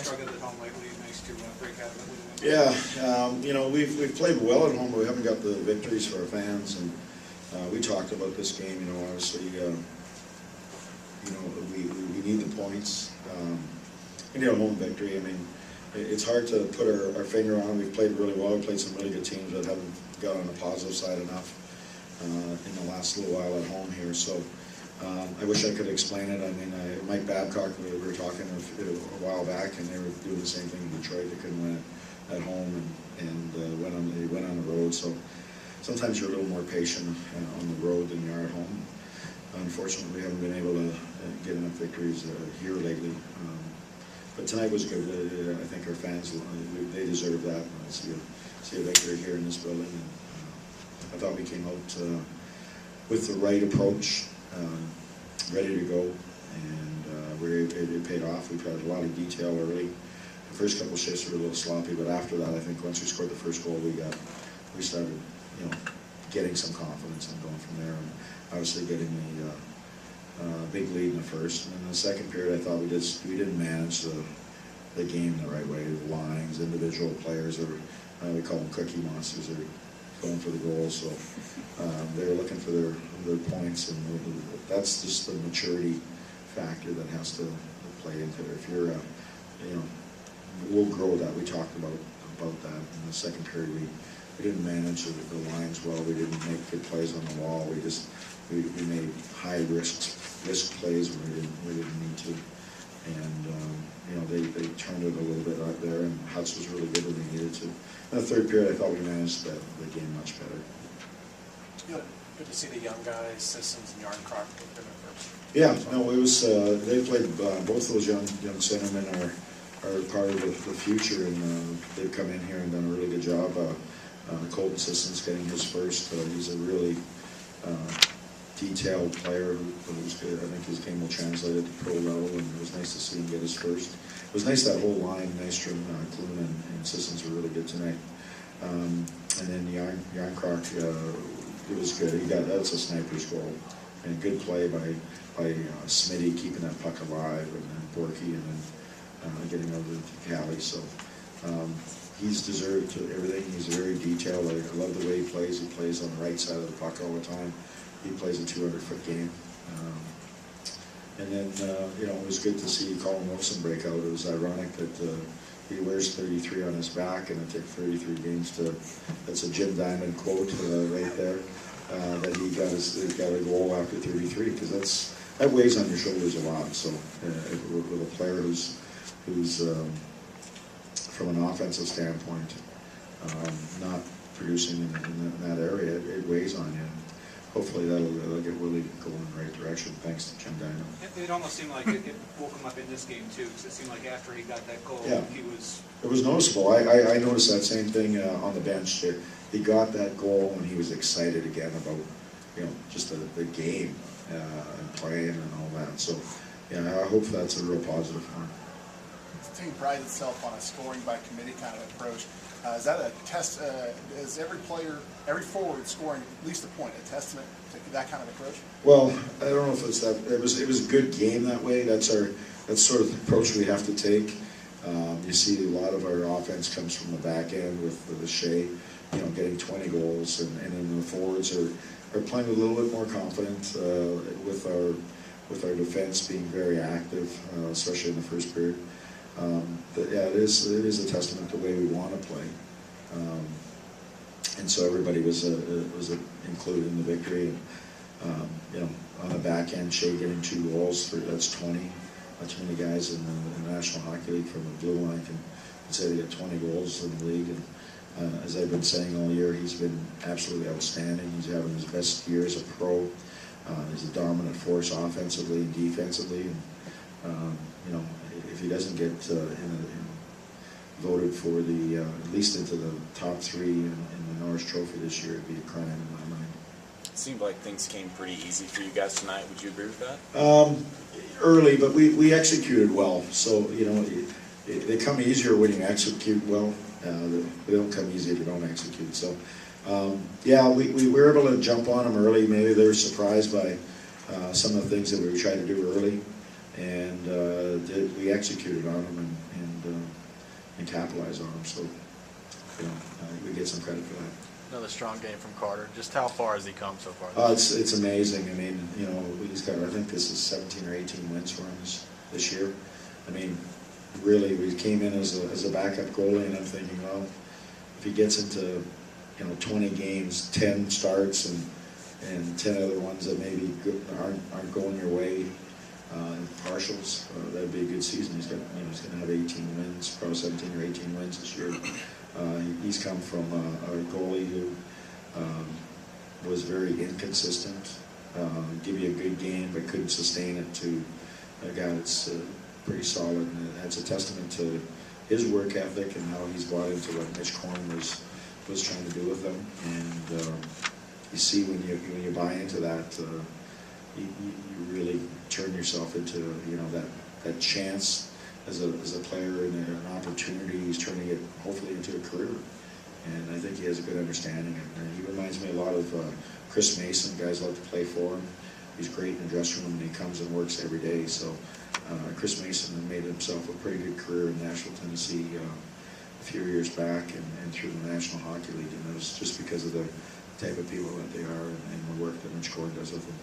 struggled at home lately. Nice to break out of it with a win. Yeah, you know, we've played well at home, but we haven't got the victories for our fans. And we talked about this game. You know, obviously, you know, we need the points. We need a home victory. I mean, it's hard to put our finger on. We've played really well. We've played some really good teams that haven't got on the positive side enough in the last little while at home here. So I wish I could explain it. I mean, Mike Babcock, we were talking a while back, and they were doing the same thing in Detroit. They couldn't win it at home and they went on the road. So sometimes you're a little more patient on the road than you are at home. Unfortunately, we haven't been able to get enough victories here lately. But tonight was good. I think our fans, they deserve that. See a victory here in this building. And, I thought we came out with the right approach, ready to go, and it paid off. We've had a lot of detail early. The first couple of shifts were a little sloppy, but after that, I think once we scored the first goal, we started, you know, getting some confidence and going from there. And obviously getting a big lead in the first. And in the second period, I thought we didn't manage the game the right way. The lines, individual players, or we call them cookie monsters, are going for the goals. So they were looking for their points, and that's just the maturity factor that has to play into it. If you're, you know, we'll grow that. We talked about that in the second period. We didn't manage the lines well. We didn't make good plays on the wall. We made high risk plays when we didn't need to. And you know, they turned it a little bit out there, and Hutz was really good when they needed to. In the third period, I thought we managed the game much better. Good to see the young guys, Sissons and Yarncroc. Yeah, no, it was. They played both those young centermen are part of the future, and they've come in here and done a really good job. Colton Sissons getting his first. He's a really detailed player who's good. I think his game will translate at the pro level, and it was nice to see him get his first. It was nice that whole line, Nystrom, Clune, and Sissons were really good tonight. And then Yarncroc, it was good. That's a sniper's goal, and good play by Smitty keeping that puck alive, and then Borky, and then getting over to Cali. So he's deserved to everything. He's very detailed. I love the way he plays. He plays on the right side of the puck all the time. He plays a 200-foot game. And then, you know, it was good to see Colin Wilson break out. It was ironic that he wears 33 on his back, and it took 33 games to, that's a Jim Diamond quote right there, that he got a goal after 33, because that weighs on your shoulders a lot. So with a player who's from an offensive standpoint, not producing in that area, it weighs on you. Hopefully that'll get Willie going in the right direction, thanks to Jim Dino. It almost seemed like it woke him up in this game too, because it seemed like after he got that goal, yeah, he was... It was noticeable. I noticed that same thing on the bench. He got that goal and he was excited again about, you know, just the game and playing and all that. So, yeah, I hope that's a real positive for him. The team prides itself on a scoring by committee kind of approach. Is that a test? Is every forward scoring at least a point a testament to that kind of approach? Well, I don't know if it's that. It was a good game that way. That's sort of the approach we have to take. You see, a lot of our offense comes from the back end with the Shea, you know, getting 20 goals, and then the forwards are playing a little bit more confident with our defense being very active, especially in the first period. Yeah, it is a testament to the way we want to play, and so everybody was included in the victory. And you know, on the back end, Shea getting 2 goals, that's 20. Not too many guys in the National Hockey League from the blue line can say they get 20 goals in the league. And as I've been saying all year, he's been absolutely outstanding. He's having his best year as a pro. He's a dominant force offensively and defensively. And you know, if he doesn't get voted for at least into the top 3 in the Norris Trophy this year, it'd be a crime in my mind. It seemed like things came pretty easy for you guys tonight. Would you agree with that? Early, but we executed well. So, you know, they come easier when you execute well. They don't come easy if you don't execute. So, yeah, we were able to jump on them early. Maybe they were surprised by some of the things that we tried to do early. And we executed on them, and and capitalize on them. So, we get some credit for that. Another strong game from Carter. Just how far has he come so far? It's amazing. I mean, he's got, I think this is 17 or 18 wins for him this year. I mean, really, we came in as a backup goalie, and I'm thinking, well, if he gets into 20 games, 10 starts, and 10 other ones that maybe aren't going your way in partials, that'd be a good season. He's got, he's going to have 18 wins, probably 17 or 18 wins this year. He's come from a goalie who was very inconsistent, give you a good game but couldn't sustain it, to a guy that's pretty solid, and that's a testament to his work ethic and how he's bought into what Mitch Korn was trying to do with them. And you see when you buy into that, you really turn yourself into that chance as a player and an opportunity. He's turning it hopefully into a career, and I think he has a good understanding. And he reminds me a lot of Chris Mason. Guys love to play for him. He's great in the dressing room, and he comes and works every day. So Chris Mason made himself a pretty good career in Nashville, Tennessee a few years back, and through the National Hockey League. And it was just because of the type of people that they are and the work that Mitch Korn does with them.